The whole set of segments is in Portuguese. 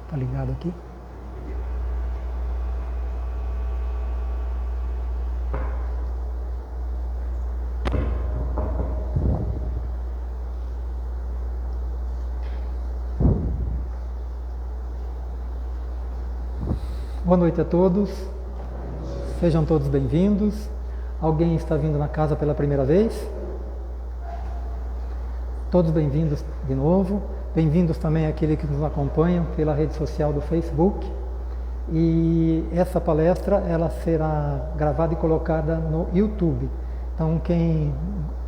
Tá ligado aqui? Boa noite a todos, sejam todos bem-vindos. Alguém está vindo na casa pela primeira vez? Todos bem-vindos de novo. Bem-vindos também àqueles que nos acompanham pela rede social do Facebook. E essa palestra ela será gravada e colocada no YouTube. Então quem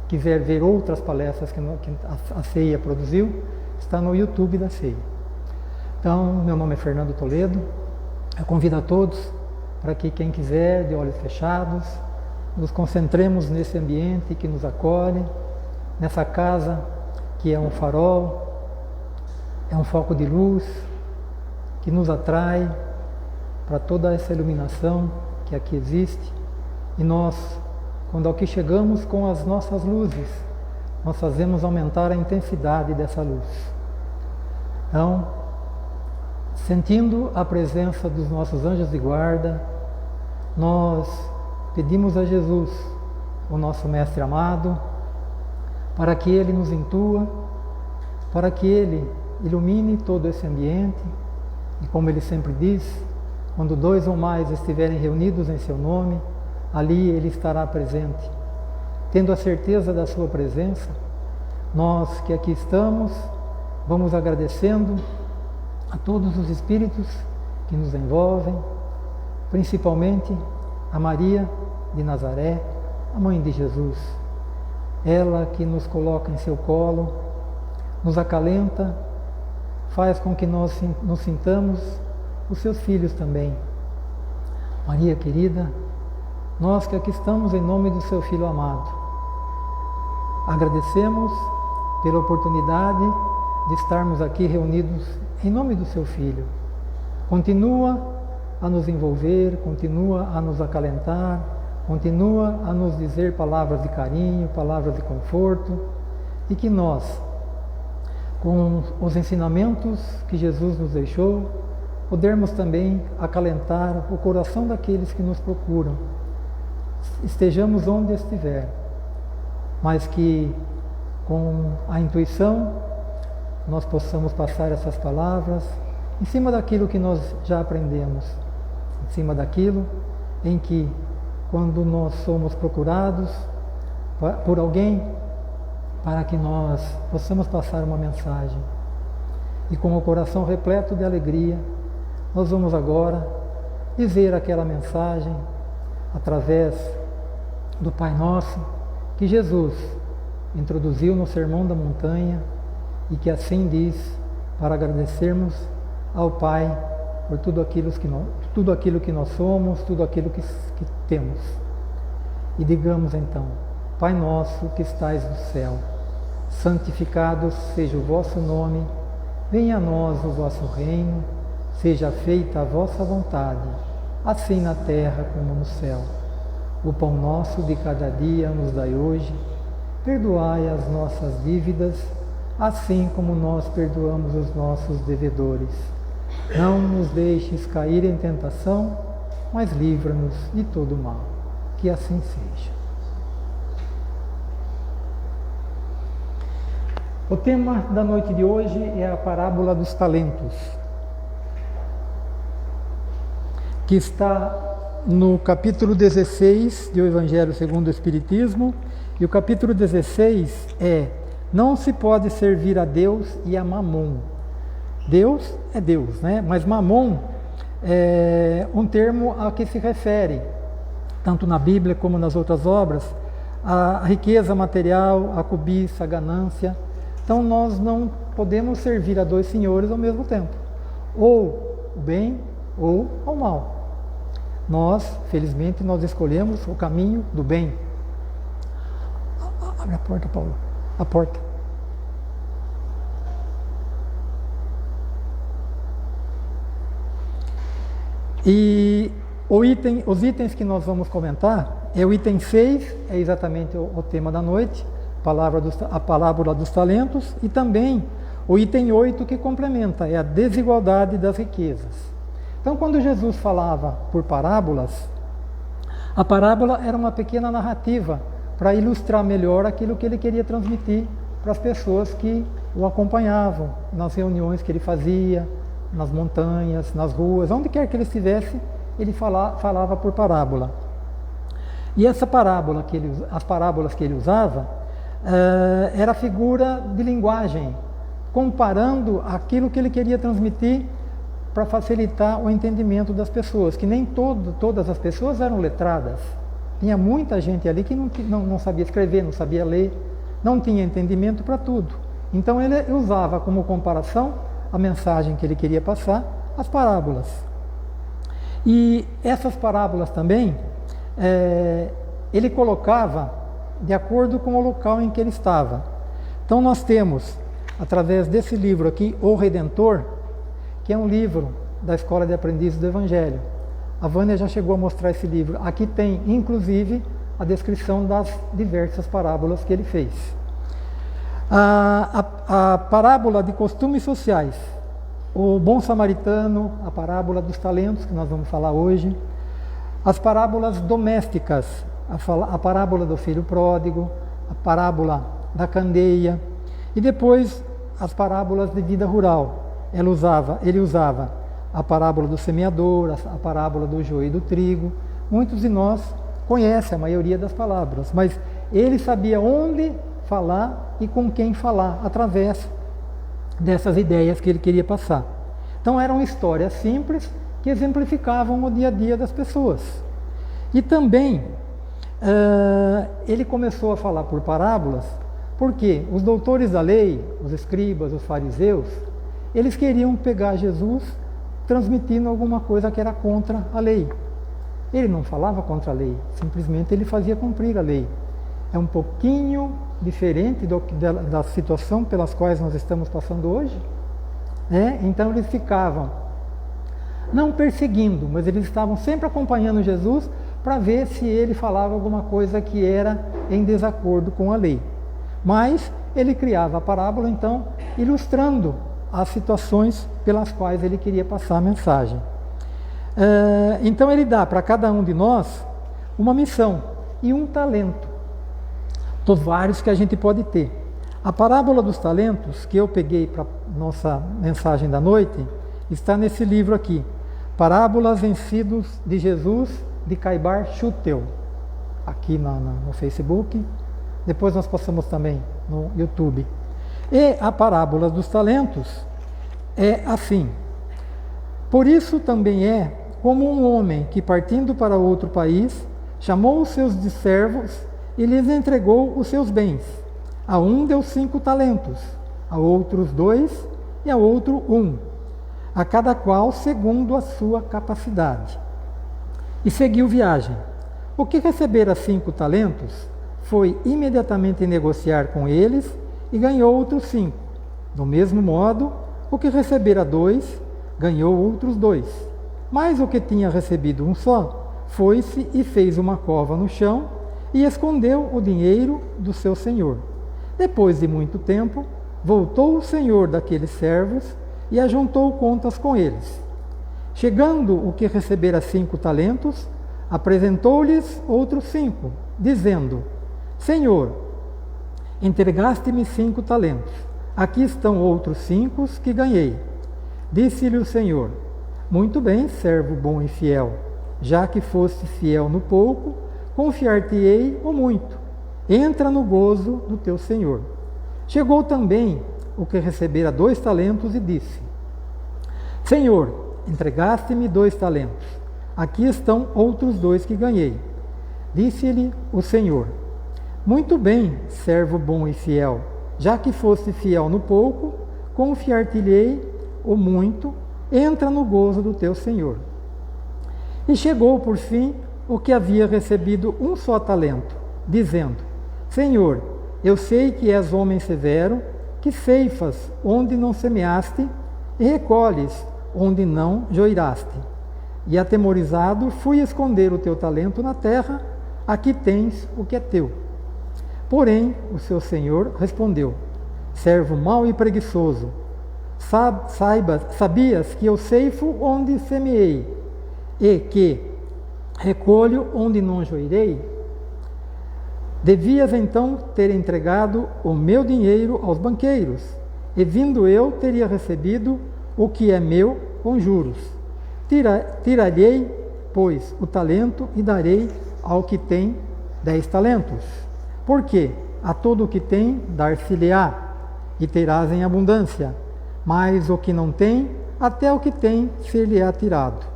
quiser ver outras palestras que a CEIA produziu, está no YouTube da CEIA. Então, meu nome é Fernando Toledo. Eu convido a todos para que quem quiser, de olhos fechados, nos concentremos nesse ambiente que nos acolhe, nessa casa que é um farol, é um foco de luz, que nos atrai para toda essa iluminação que aqui existe. E nós, quando aqui chegamos com as nossas luzes, nós fazemos aumentar a intensidade dessa luz. Então, sentindo a presença dos nossos anjos de guarda, nós pedimos a Jesus, o nosso Mestre amado, para que Ele nos intua, para que Ele ilumine todo esse ambiente. E como Ele sempre diz, quando 2 ou mais estiverem reunidos em Seu nome, ali Ele estará presente. Tendo a certeza da Sua presença, nós que aqui estamos, vamos agradecendo a todos os espíritos que nos envolvem, principalmente a Maria de Nazaré, a Mãe de Jesus. Ela que nos coloca em seu colo, nos acalenta, faz com que nós nos sintamos os seus filhos também. Maria querida, nós que aqui estamos em nome do seu Filho amado, agradecemos pela oportunidade de estarmos aqui reunidos em nome do seu Filho. Continua a nos envolver, continua a nos acalentar, continua a nos dizer palavras de carinho, palavras de conforto, e que nós, com os ensinamentos que Jesus nos deixou, podermos também acalentar o coração daqueles que nos procuram, estejamos onde estiver, mas que com a intuição nós possamos passar essas palavras em cima daquilo que nós já aprendemos, em cima daquilo em que, quando nós somos procurados por alguém, para que nós possamos passar uma mensagem. E com o coração repleto de alegria, nós vamos agora dizer aquela mensagem através do Pai Nosso, que Jesus introduziu no Sermão da Montanha, e que assim diz, para agradecermos ao Pai por tudo aquilo que nós somos, tudo aquilo que temos. E digamos então: Pai nosso que estais no céu, santificado seja o vosso nome, venha a nós o vosso reino, seja feita a vossa vontade, assim na terra como no céu. O pão nosso de cada dia nos dai hoje, perdoai as nossas dívidas, assim como nós perdoamos os nossos devedores. Não nos deixes cair em tentação, mas livra-nos de todo mal. Que assim seja. O tema da noite de hoje é a parábola dos talentos, que está no capítulo 16 do Evangelho segundo o Espiritismo, e o capítulo 16 é: não se pode servir a Deus e a Mamon. Deus é Deus, né? Mas Mamon é um termo a que se refere, tanto na Bíblia como nas outras obras, a riqueza material, a cobiça, a ganância. Então nós não podemos servir a 2 senhores ao mesmo tempo, ou o bem ou o mal. Nós, felizmente, nós escolhemos o caminho do bem. Abre a porta, Paulo. A porta. E os itens que nós vamos comentar é o item 6, é exatamente o tema da noite, a parábola dos talentos, e também o item 8 que complementa, é a desigualdade das riquezas. Então, quando Jesus falava por parábolas, a parábola era uma pequena narrativa para ilustrar melhor aquilo que ele queria transmitir para as pessoas que o acompanhavam, nas reuniões que ele fazia, nas montanhas, nas ruas, onde quer que ele estivesse, ele falava por parábola. E essa parábola as parábolas que ele usava, era a figura de linguagem, comparando aquilo que ele queria transmitir para facilitar o entendimento das pessoas, que nem todas as pessoas eram letradas. Tinha muita gente ali que não sabia escrever, não sabia ler, não tinha entendimento para tudo. Então ele usava como comparação a mensagem que ele queria passar, as parábolas. E essas parábolas também, ele colocava de acordo com o local em que ele estava. Então nós temos, através desse livro aqui, O Redentor, que é um livro da Escola de Aprendizes do Evangelho. A Vânia já chegou a mostrar esse livro. Aqui tem, inclusive, a descrição das diversas parábolas que ele fez. A parábola de costumes sociais, o bom samaritano, a parábola dos talentos, que nós vamos falar hoje, as parábolas domésticas, a parábola do filho pródigo, a parábola da candeia, e depois as parábolas de vida rural. Ele usava a parábola do semeador, a parábola do joio e do trigo. Muitos de nós conhecem a maioria das palavras, mas ele sabia onde falar e com quem falar, através dessas ideias que ele queria passar. Então eram histórias simples que exemplificavam o dia a dia das pessoas. E também ele começou a falar por parábolas, porque os doutores da lei, os escribas, os fariseus, eles queriam pegar Jesus transmitindo alguma coisa que era contra a lei. Ele não falava contra a lei, simplesmente ele fazia cumprir a lei. É um pouquinho diferente da situação pelas quais nós estamos passando hoje. Então eles ficavam, não perseguindo, mas eles estavam sempre acompanhando Jesus para ver se ele falava alguma coisa que era em desacordo com a lei. Mas ele criava a parábola, então, ilustrando as situações pelas quais ele queria passar a mensagem. Então ele dá para cada um de nós uma missão e um talento, dos vários que a gente pode ter. A parábola dos talentos, que eu peguei para nossa mensagem da noite, está nesse livro aqui, Parábolas Ensinos de Jesus, de Caibar Schutel, aqui no Facebook. Depois nós passamos também no YouTube. E a parábola dos talentos é assim: por isso também é como um homem que, partindo para outro país, chamou os seus servos e lhes entregou os seus bens. A um deu 5 talentos, a outros 2 e a outro 1, a cada qual segundo a sua capacidade. E seguiu viagem. O que recebera 5 talentos foi imediatamente negociar com eles e ganhou outros 5. Do mesmo modo, o que recebera 2 ganhou outros 2. Mas o que tinha recebido um só foi-se e fez uma cova no chão e escondeu o dinheiro do seu senhor. Depois de muito tempo, voltou o senhor daqueles servos e ajuntou contas com eles. Chegando o que recebera 5 talentos, apresentou-lhes outros 5, dizendo: Senhor, entregaste-me 5 talentos, aqui estão outros 5 que ganhei. Disse-lhe o Senhor: muito bem, servo bom e fiel, já que foste fiel no pouco, confiar-te-ei o muito. Entra no gozo do teu Senhor. Chegou também o que recebera 2 talentos e disse: Senhor, entregaste-me 2 talentos, aqui estão outros 2 que ganhei. Disse-lhe o Senhor: muito bem, servo bom e fiel, já que foste fiel no pouco, confiar-te-ei o muito, entra no gozo do teu Senhor. E chegou por fim o que havia recebido um só talento, dizendo: Senhor, eu sei que és homem severo, que ceifas onde não semeaste e recolhes onde não joiraste. E atemorizado fui esconder o teu talento na terra, aqui tens o que é teu. Porém, o seu senhor respondeu: servo mau e preguiçoso, Sabias que eu ceifo onde semeei, e que recolho onde não joirei? Devias então ter entregado o meu dinheiro aos banqueiros, e vindo eu teria recebido o que é meu com juros. Tirarei, pois, o talento e darei ao que tem 10 talentos. Porque a todo o que tem, dar-se-lhe-á, e terás em abundância. Mas o que não tem, até o que tem, ser-lhe-á tirado.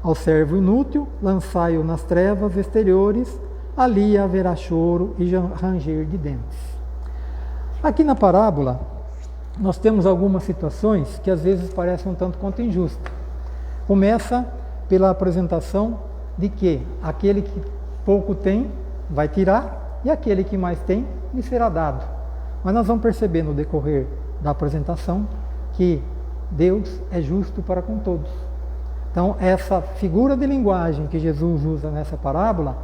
Ao servo inútil, lançai-o nas trevas exteriores, ali haverá choro e ranger de dentes. Aqui na parábola, nós temos algumas situações que às vezes parecem um tanto quanto injustas. Começa pela apresentação de que aquele que pouco tem vai tirar e aquele que mais tem lhe será dado. Mas nós vamos perceber no decorrer da apresentação que Deus é justo para com todos. Então, essa figura de linguagem que Jesus usa nessa parábola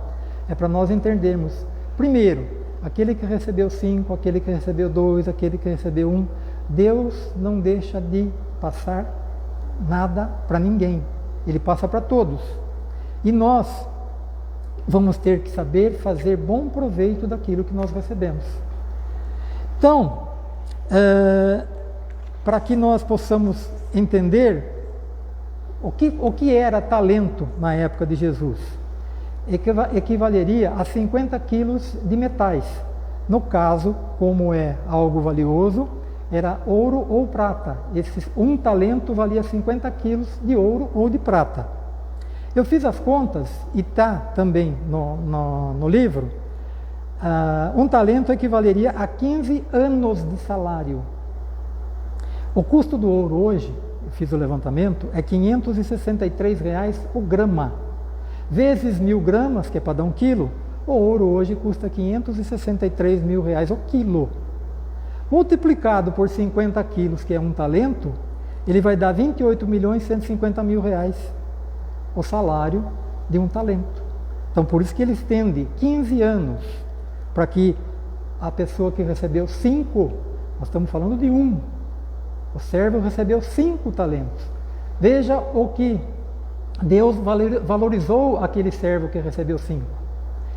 é para nós entendermos, primeiro, aquele que recebeu 5, aquele que recebeu 2, aquele que recebeu 1, Deus não deixa de passar nada para ninguém, Ele passa para todos. E nós vamos ter que saber fazer bom proveito daquilo que nós recebemos. Então, para que nós possamos entender o que era talento na época de Jesus, equivaleria a 50 quilos de metais. No caso, como é algo valioso, era ouro ou prata. Um talento valia 50 quilos de ouro ou de prata. Eu fiz as contas, e está também no livro, um talento equivaleria a 15 anos de salário. O custo do ouro hoje, eu fiz o levantamento, é R$ 563 o grama. Vezes 1.000 gramas, que é para dar 1 quilo, o ouro hoje custa R$ 563 mil o quilo. Multiplicado por 50 quilos, que é um talento, ele vai dar 28.150.000 o salário de um talento. Então, por isso que ele estende 15 anos, para que a pessoa que recebeu 5, nós estamos falando de 1, o servo recebeu 5 talentos. Veja o que Deus valorizou aquele servo que recebeu 5.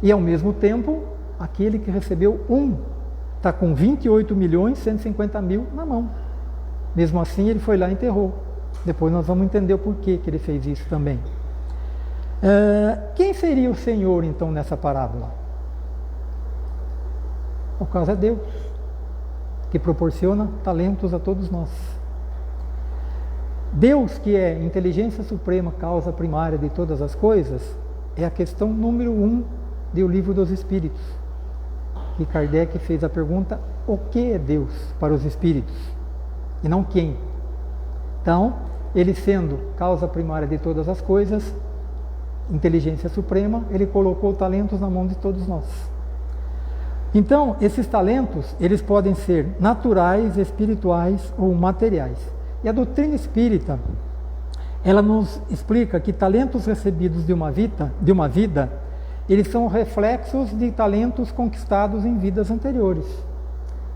E ao mesmo tempo, aquele que recebeu 1 está com 28.150.000 na mão. Mesmo assim, ele foi lá e enterrou. Depois nós vamos entender o porquê que ele fez isso também. Quem seria o Senhor, então, nessa parábola? O caso é Deus, que proporciona talentos a todos nós. Deus, que é inteligência suprema, causa primária de todas as coisas, é a questão número 1 do Livro dos Espíritos. Que Kardec fez a pergunta, o que é Deus para os espíritos? E não quem. Então, ele sendo causa primária de todas as coisas, inteligência suprema, ele colocou talentos na mão de todos nós. Então, esses talentos, eles podem ser naturais, espirituais ou materiais. E a doutrina espírita, ela nos explica que talentos recebidos de uma vida, eles são reflexos de talentos conquistados em vidas anteriores.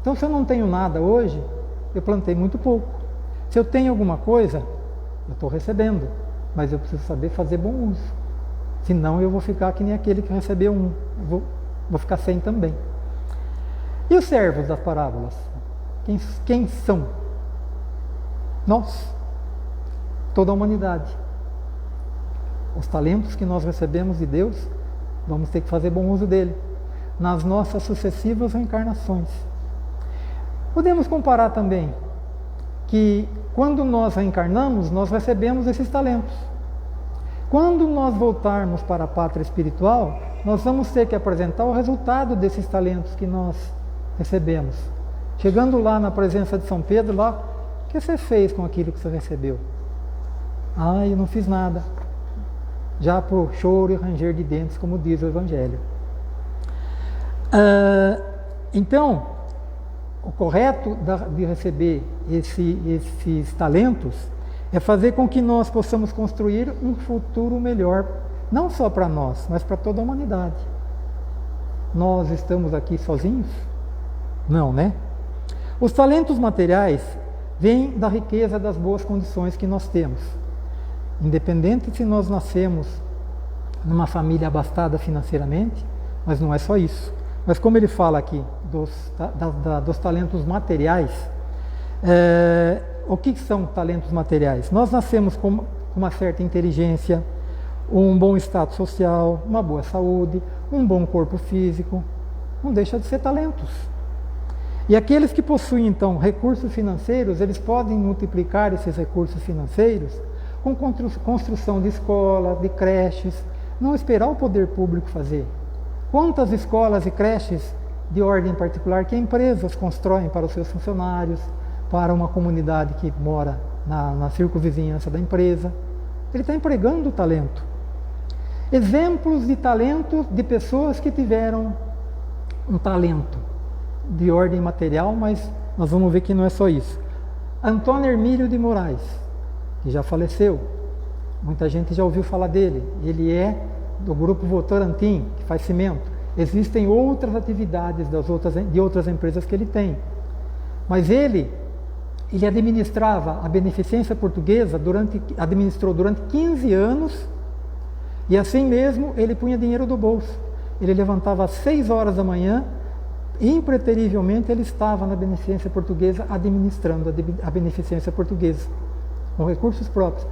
Então, se eu não tenho nada hoje, eu plantei muito pouco. Se eu tenho alguma coisa, eu estou recebendo, mas eu preciso saber fazer bom uso. Senão eu vou ficar que nem aquele que recebeu 1, eu vou ficar sem também. E os servos das parábolas? Quem são? Nós, toda a humanidade. Os talentos que nós recebemos de Deus, vamos ter que fazer bom uso dele nas nossas sucessivas reencarnações. Podemos comparar também que quando nós reencarnamos, nós recebemos esses talentos. Quando nós voltarmos para a pátria espiritual, nós vamos ter que apresentar o resultado desses talentos que nós recebemos. Chegando lá na presença de São Pedro, lá, o que você fez com aquilo que você recebeu? Ah, eu não fiz nada. Já por choro e ranger de dentes, como diz o Evangelho. Então, o correto de receber esses talentos é fazer com que nós possamos construir um futuro melhor, não só para nós, mas para toda a humanidade. Nós estamos aqui sozinhos? Não, né? Os talentos materiais vem da riqueza das boas condições que nós temos. Independente se nós nascemos numa família abastada financeiramente, mas não é só isso. Mas como ele fala aqui dos talentos materiais, o que são talentos materiais? Nós nascemos com uma certa inteligência, um bom status social, uma boa saúde, um bom corpo físico, não deixa de ser talentos. E aqueles que possuem, então, recursos financeiros, eles podem multiplicar esses recursos financeiros com construção de escolas, de creches, não esperar o poder público fazer. Quantas escolas e creches de ordem particular que empresas constroem para os seus funcionários, para uma comunidade que mora na circunvizinhança da empresa? Ele está empregando o talento. Exemplos de talentos de pessoas que tiveram um talento de ordem material, mas nós vamos ver que não é só isso. Antônio Hermílio de Moraes, que já faleceu, muita gente já ouviu falar dele. Ele é do grupo Votorantim, que faz cimento. Existem outras atividades de outras empresas que ele tem. Mas ele administrava a Beneficência Portuguesa, administrou durante 15 anos, e assim mesmo ele punha dinheiro do bolso. Ele levantava às 6 horas da manhã, e impreterivelmente ele estava na Beneficência Portuguesa, administrando a Beneficência Portuguesa, com recursos próprios.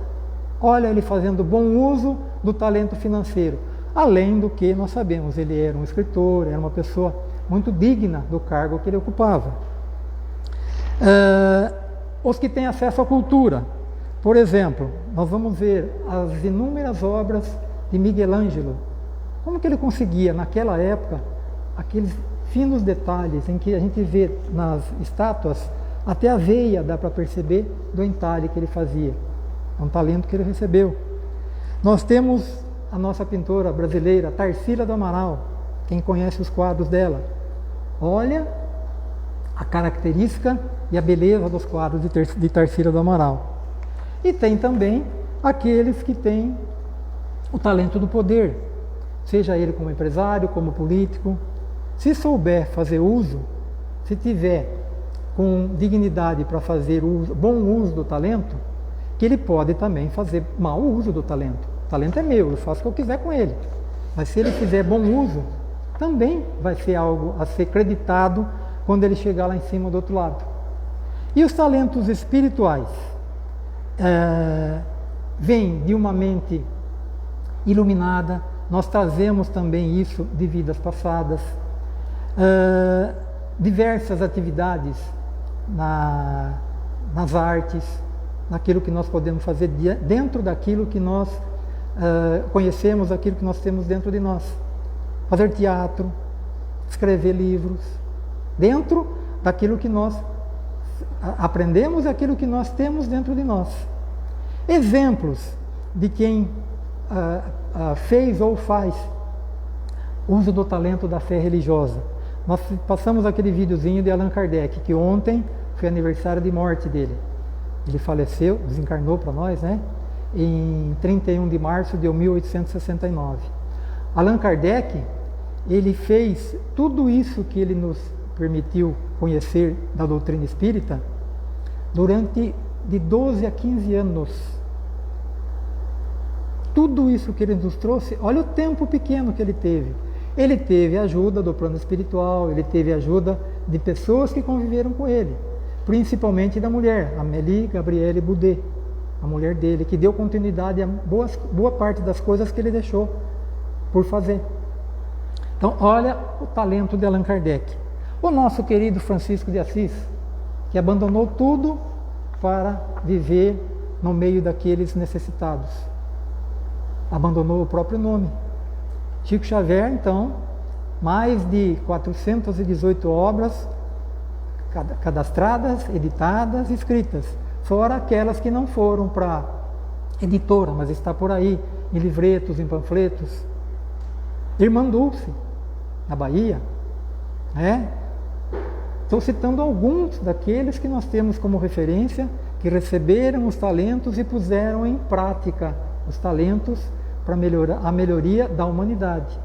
Olha, ele fazendo bom uso do talento financeiro. Além do que nós sabemos, ele era um escritor, era uma pessoa muito digna do cargo que ele ocupava. Os que têm acesso à cultura, por exemplo, nós vamos ver as inúmeras obras de Miguel Ângelo. Como que ele conseguia, naquela época, aqueles finos detalhes em que a gente vê nas estátuas, até a veia dá para perceber do entalhe que ele fazia. É um talento que ele recebeu. Nós temos a nossa pintora brasileira, Tarsila do Amaral, quem conhece os quadros dela. Olha a característica e a beleza dos quadros de Tarsila do Amaral. E tem também aqueles que têm o talento do poder, seja ele como empresário, como político. Se souber fazer uso, se tiver com dignidade para fazer bom uso do talento, que ele pode também fazer mau uso do talento. O talento é meu, eu faço o que eu quiser com ele. Mas se ele fizer bom uso, também vai ser algo a ser creditado quando ele chegar lá em cima do outro lado. E os talentos espirituais vêm de uma mente iluminada. Nós trazemos também isso de vidas passadas. Diversas atividades nas artes, naquilo que nós podemos fazer dentro daquilo que nós conhecemos, aquilo que nós temos dentro de nós. Fazer teatro, escrever livros, dentro daquilo que nós aprendemos e aquilo que nós temos dentro de nós. Exemplos de quem fez ou faz uso do talento da fé religiosa. Nós passamos aquele videozinho de Allan Kardec, que ontem foi aniversário de morte dele. Ele faleceu, desencarnou para nós, né? Em 31 de março de 1869. Allan Kardec, ele fez tudo isso que ele nos permitiu conhecer da doutrina espírita durante de 12 a 15 anos. Tudo isso que ele nos trouxe, olha o tempo pequeno que ele teve. Ele teve ajuda do plano espiritual, ele teve ajuda de pessoas que conviveram com ele, principalmente da mulher, Amélie Gabrielle Boudet, a mulher dele, que deu continuidade a boa parte das coisas que ele deixou por fazer. Então, olha o talento de Allan Kardec. O nosso querido Francisco de Assis, que abandonou tudo para viver no meio daqueles necessitados. Abandonou o próprio nome. Chico Xavier, então, mais de 418 obras cadastradas, editadas, escritas, fora aquelas que não foram para editora, mas está por aí, em livretos, em panfletos. Irmã Dulce, na Bahia, né? Estou citando alguns daqueles que nós temos como referência, que receberam os talentos e puseram em prática os talentos para a melhoria da humanidade.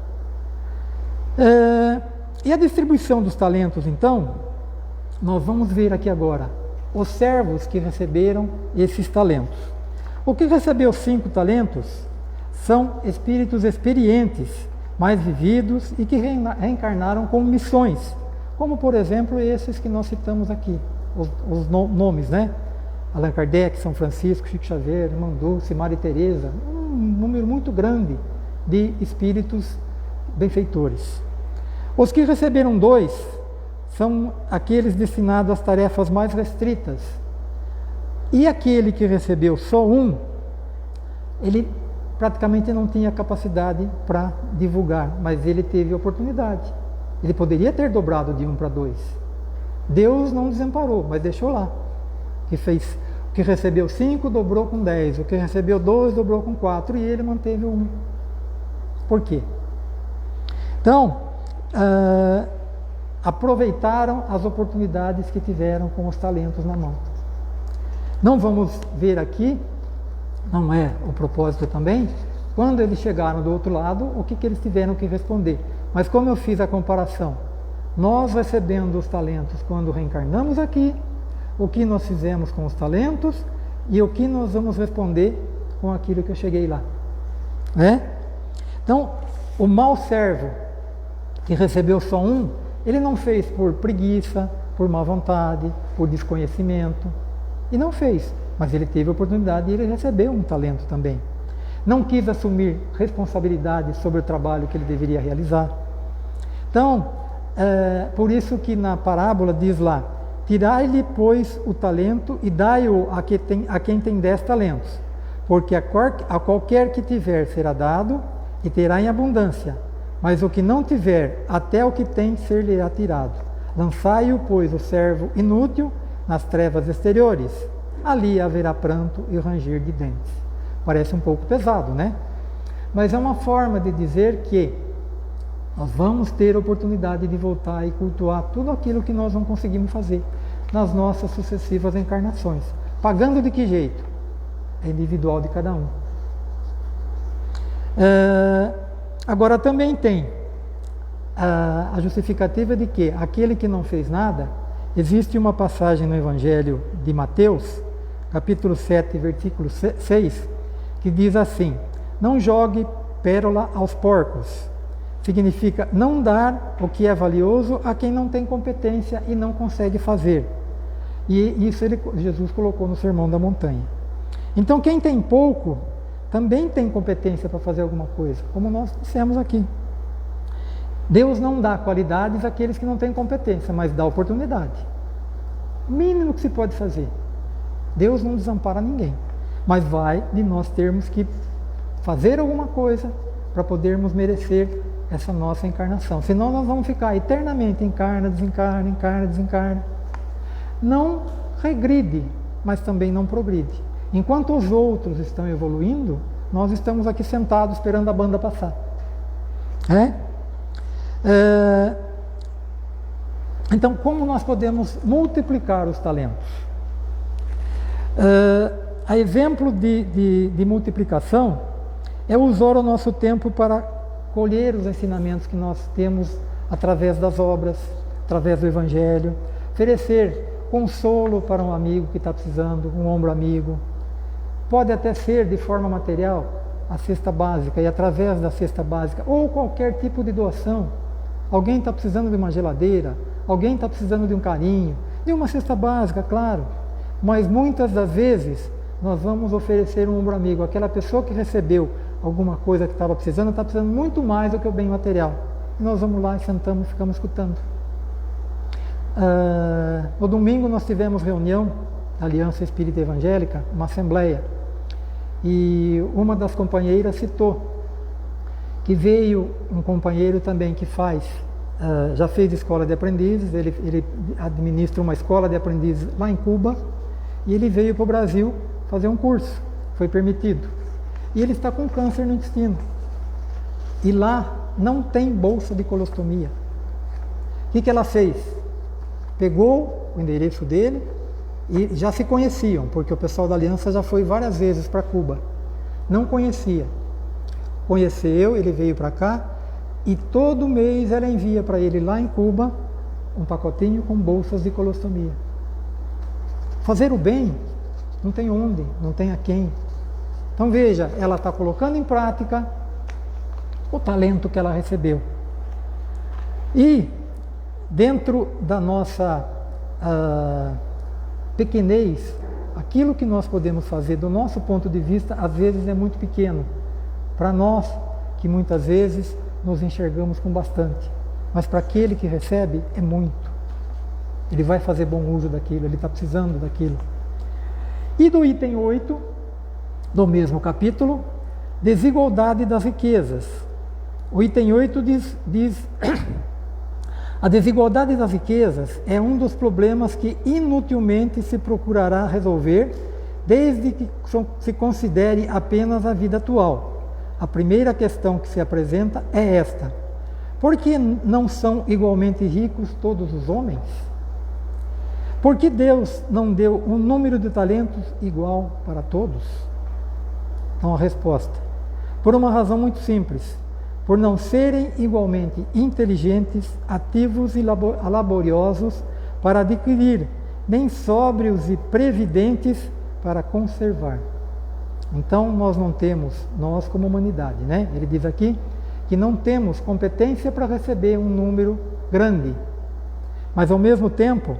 E a distribuição dos talentos, então, nós vamos ver aqui agora os servos que receberam esses talentos. O que recebeu 5 talentos são espíritos experientes, mais vividos e que reencarnaram com missões, como por exemplo esses que nós citamos aqui, os nomes, né? Allan Kardec, São Francisco, Chico Xavier, Irmã Dulce, Maria Teresa, um número muito grande de espíritos benfeitores. Os que receberam 2 são aqueles destinados às tarefas mais restritas. E aquele que recebeu só 1, ele praticamente não tinha capacidade para divulgar, mas ele teve oportunidade. Ele poderia ter dobrado de 1 para 2. Deus não desamparou, mas deixou lá. O que recebeu 5 dobrou com 10, o que recebeu 2 dobrou com 4 e ele manteve o 1. Por quê? Então, aproveitaram as oportunidades que tiveram com os talentos na mão. Não vamos ver aqui, não é o propósito também, quando eles chegaram do outro lado, o que eles tiveram que responder. Mas como eu fiz a comparação, nós recebendo os talentos quando reencarnamos aqui, o que nós fizemos com os talentos e o que nós vamos responder com aquilo que eu cheguei lá. Então, o mau servo que recebeu só 1, ele não fez por preguiça, por má vontade, por desconhecimento, e não fez, mas ele teve a oportunidade e ele recebeu um talento também. Não quis assumir responsabilidade sobre o trabalho que ele deveria realizar. Então, por isso que na parábola diz lá, tirai-lhe, pois, o talento e dai-o a quem tem 10 talentos, porque a qualquer que tiver será dado e terá em abundância, mas o que não tiver, até o que tem ser-lhe-á tirado. Lançai-o, pois, o servo inútil nas trevas exteriores, ali haverá pranto e ranger de dentes. Parece um pouco pesado, né? Mas é uma forma de dizer que nós vamos ter oportunidade de voltar e cultuar tudo aquilo que nós não conseguimos fazer nas nossas sucessivas encarnações. Pagando de que jeito? É individual de cada um. Agora também tem a justificativa de que aquele que não fez nada, existe uma passagem no Evangelho de Mateus, capítulo 7, versículo 6, que diz assim, não jogue pérola aos porcos. Significa não dar o que é valioso a quem não tem competência e não consegue fazer. E isso Jesus colocou no Sermão da Montanha. Então quem tem pouco, também tem competência para fazer alguma coisa, como nós dissemos aqui. Deus não dá qualidades àqueles que não têm competência, mas dá oportunidade. O mínimo que se pode fazer. Deus não desampara ninguém, mas vai de nós termos que fazer alguma coisa para podermos merecer essa nossa encarnação. Senão nós vamos ficar eternamente encarna, desencarna, encarna, desencarna. Não regride, mas também não progride. Enquanto os outros estão evoluindo, nós estamos aqui sentados esperando a banda passar. Então, como nós podemos multiplicar os talentos? A exemplo de multiplicação é usar o nosso tempo para colher os ensinamentos que nós temos através das obras, através do Evangelho, oferecer consolo para um amigo que está precisando, um ombro amigo. Pode até ser de forma material, a cesta básica, e através da cesta básica, ou qualquer tipo de doação. Alguém está precisando de uma geladeira, alguém está precisando de um carinho, de uma cesta básica, claro. Mas muitas das vezes nós vamos oferecer um ombro amigo. Aquela pessoa que recebeu alguma coisa que estava precisando, está precisando muito mais do que o bem material. E nós vamos lá, sentamos e ficamos escutando. No domingo nós tivemos reunião da Aliança Espírita Evangélica, uma assembleia, e uma das companheiras citou que veio um companheiro também que já fez escola de aprendizes, ele administra uma escola de aprendizes lá em Cuba, e ele veio para o Brasil fazer um curso, foi permitido. E ele está com câncer no intestino. E lá não tem bolsa de colostomia. O que ela fez? Pegou o endereço dele, e já se conheciam, porque o pessoal da Aliança já foi várias vezes para Cuba. Não conhecia. Conheceu, ele veio para cá, e todo mês ela envia para ele lá em Cuba um pacotinho com bolsas de colostomia. fazer o bem não tem onde, não tem a quem. Então veja, ela está colocando em prática o talento que ela recebeu. E dentro da nossa pequenez, aquilo que nós podemos fazer do nosso ponto de vista, às vezes é muito pequeno. Para nós, que muitas vezes nos enxergamos com bastante. Mas para aquele que recebe, é muito. Ele vai fazer bom uso daquilo, ele está precisando daquilo. E do item 8, do mesmo capítulo, desigualdade das riquezas. O item 8 diz a desigualdade das riquezas é um dos problemas que inutilmente se procurará resolver, desde que se considere apenas a vida atual. A primeira questão que se apresenta é esta: por que não são igualmente ricos todos os homens? Por que Deus não deu um número de talentos igual para todos? Então a resposta: por uma razão muito simples. Por não serem igualmente inteligentes, ativos e laboriosos para adquirir, nem sóbrios e previdentes para conservar. Então nós não temos, nós como humanidade, né? Ele diz aqui que não temos competência para receber um número grande, mas ao mesmo tempo,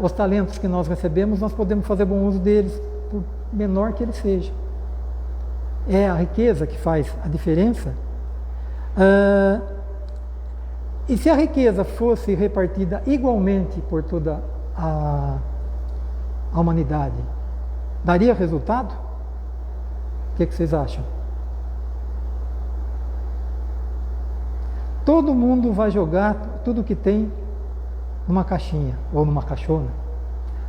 os talentos que nós recebemos, nós podemos fazer bom uso deles, por menor que ele seja. É a riqueza que faz a diferença. E se a riqueza fosse repartida igualmente por toda a humanidade, daria resultado? O que vocês acham? Todo mundo vai jogar tudo que tem numa caixinha ou numa caixona.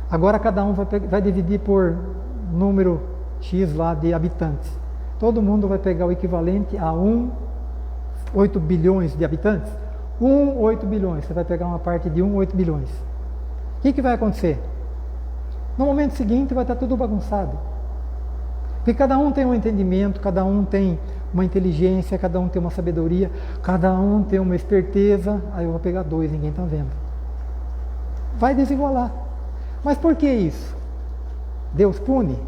Agora cada um vai dividir por número X lá de habitantes. Todo mundo vai pegar o equivalente a 8 bilhões de habitantes. 8 bilhões. Você vai pegar uma parte de 8 bilhões. O que vai acontecer? No momento seguinte vai estar tudo bagunçado. Porque cada um tem um entendimento, cada um tem uma inteligência, cada um tem uma sabedoria, cada um tem uma esperteza. Aí eu vou pegar 2, ninguém está vendo. Vai desigualar. Mas por que isso? Deus pune?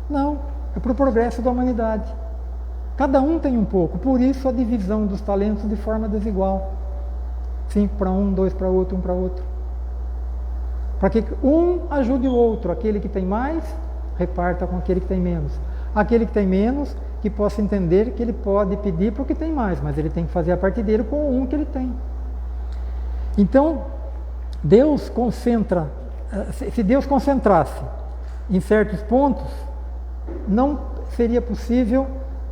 Não. É para o progresso da humanidade. Cada um tem um pouco, por isso a divisão dos talentos de forma desigual. 5 para um, 2 para outro, 1 para outro. Para que um ajude o outro, aquele que tem mais, reparta com aquele que tem menos. Aquele que tem menos, que possa entender que ele pode pedir para o que tem mais, mas ele tem que fazer a parte dele com o que ele tem. Então, Deus concentra, se Deus concentrasse em certos pontos, não seria possível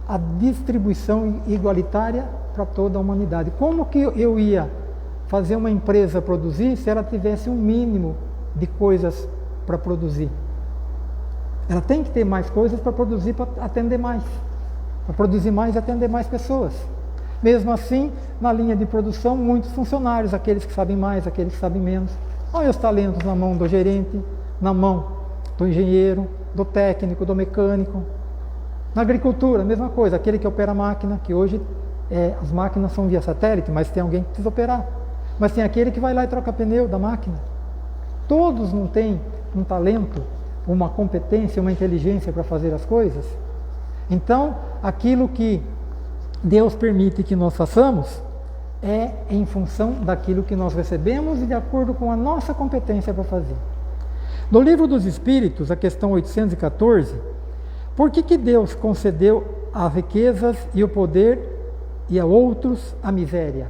a distribuição igualitária para toda a humanidade. Como que eu ia fazer uma empresa produzir se ela tivesse um mínimo de coisas para produzir? Ela tem que ter mais coisas para produzir, para atender mais. Para produzir mais e atender mais pessoas. Mesmo assim, na linha de produção, muitos funcionários, aqueles que sabem mais, aqueles que sabem menos. Olha os talentos na mão do gerente, na mão do engenheiro, do técnico, do mecânico. Na agricultura, a mesma coisa, aquele que opera a máquina, que hoje as máquinas são via satélite, mas tem alguém que precisa operar. Mas tem aquele que vai lá e troca pneu da máquina. Todos não têm um talento, uma competência, uma inteligência para fazer as coisas. Então, aquilo que Deus permite que nós façamos é em função daquilo que nós recebemos e de acordo com a nossa competência para fazer. No Livro dos Espíritos, a questão 814, por que Deus concedeu as riquezas e o poder e a outros a miséria?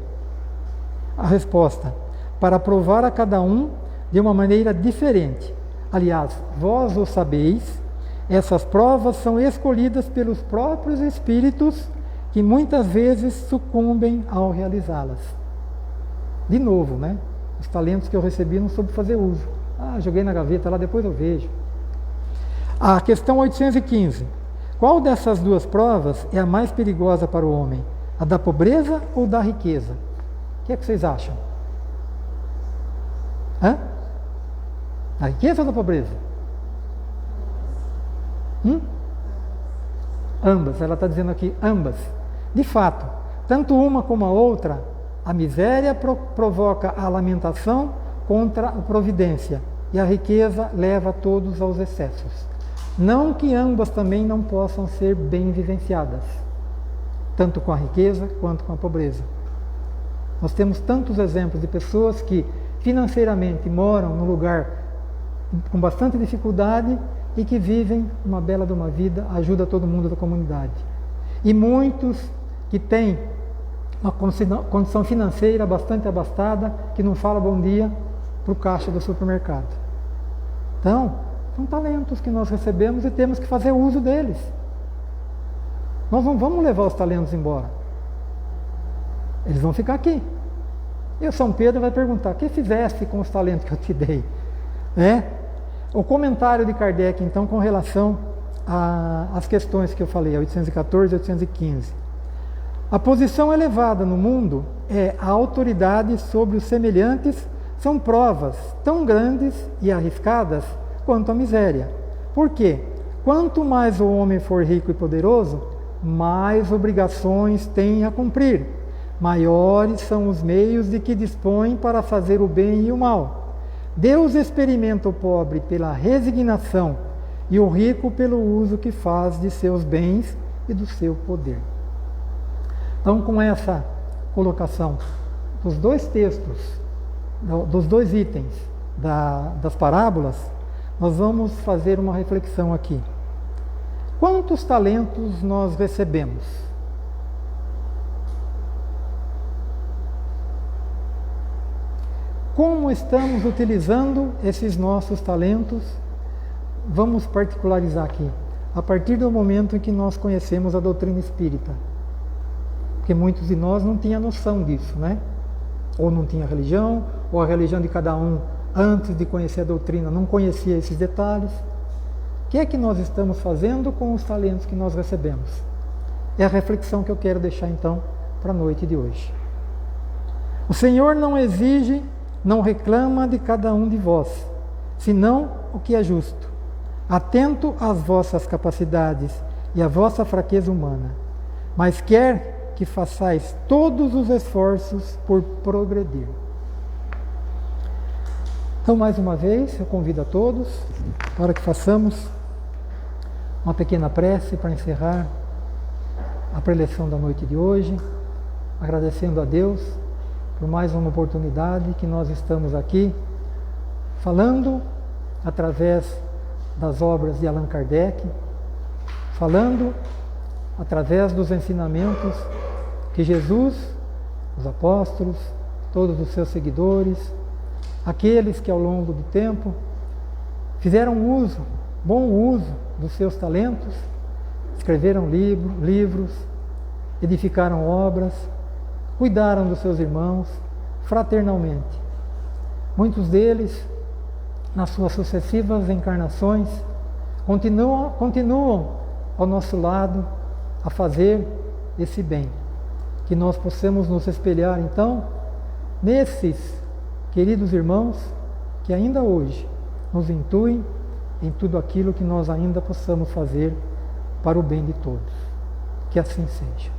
A resposta: para provar a cada um de uma maneira diferente. Aliás, vós o sabeis, essas provas são escolhidas pelos próprios espíritos que muitas vezes sucumbem ao realizá-las. De novo, né? Os talentos que eu recebi não soube fazer uso. Joguei na gaveta lá, depois eu vejo. A questão 815. Qual dessas duas provas é a mais perigosa para o homem? A da pobreza ou da riqueza? O que vocês acham? Da riqueza ou da pobreza? Ambas, ela está dizendo aqui, ambas. De fato, tanto uma como a outra, a miséria provoca a lamentação contra a providência. e a riqueza leva todos aos excessos. Não que ambas também não possam ser bem vivenciadas, tanto com a riqueza quanto com a pobreza. Nós temos tantos exemplos de pessoas que financeiramente moram num lugar com bastante dificuldade e que vivem uma bela de uma vida, ajuda todo mundo da comunidade. E muitos que têm uma condição financeira bastante abastada, que não fala bom dia para o caixa do supermercado. Então, são talentos que nós recebemos e temos que fazer uso deles. Nós não vamos levar os talentos embora. Eles vão ficar aqui. E o São Pedro vai perguntar: o que fizeste com os talentos que eu te dei? O comentário de Kardec, então, com relação às questões que eu falei, a 814 e 815. A posição elevada no mundo é a autoridade sobre os semelhantes, são provas tão grandes e arriscadas quanto a miséria. Por quê? Quanto mais o homem for rico e poderoso, mais obrigações tem a cumprir. Maiores são os meios de que dispõe para fazer o bem e o mal. Deus experimenta o pobre pela resignação e o rico pelo uso que faz de seus bens e do seu poder. Então, com essa colocação dos dois textos, dos dois itens das parábolas, nós vamos fazer uma reflexão aqui. Quantos talentos nós recebemos? Como estamos utilizando esses nossos talentos? Vamos particularizar aqui. A partir do momento em que nós conhecemos a doutrina espírita. Porque muitos de nós não tinham noção disso, né? Ou não tinha religião, ou a religião de cada um, antes de conhecer a doutrina, não conhecia esses detalhes. O que é que nós estamos fazendo com os talentos que nós recebemos? É a reflexão que eu quero deixar, então, para a noite de hoje. O Senhor não exige, não reclama de cada um de vós, senão o que é justo, atento às vossas capacidades e à vossa fraqueza humana, mas quer que façais todos os esforços por progredir. Então, mais uma vez, eu convido a todos para que façamos uma pequena prece para encerrar a preleção da noite de hoje, agradecendo a Deus por mais uma oportunidade que nós estamos aqui falando através das obras de Allan Kardec, falando através dos ensinamentos que Jesus, os apóstolos, todos os seus seguidores, aqueles que ao longo do tempo fizeram bom uso dos seus talentos, escreveram livros, edificaram obras, cuidaram dos seus irmãos fraternalmente. Muitos deles, nas suas sucessivas encarnações, continuam ao nosso lado a fazer esse bem. Que nós possamos nos espelhar, então, nesses queridos irmãos que ainda hoje nos intuem em tudo aquilo que nós ainda possamos fazer para o bem de todos. Que assim seja.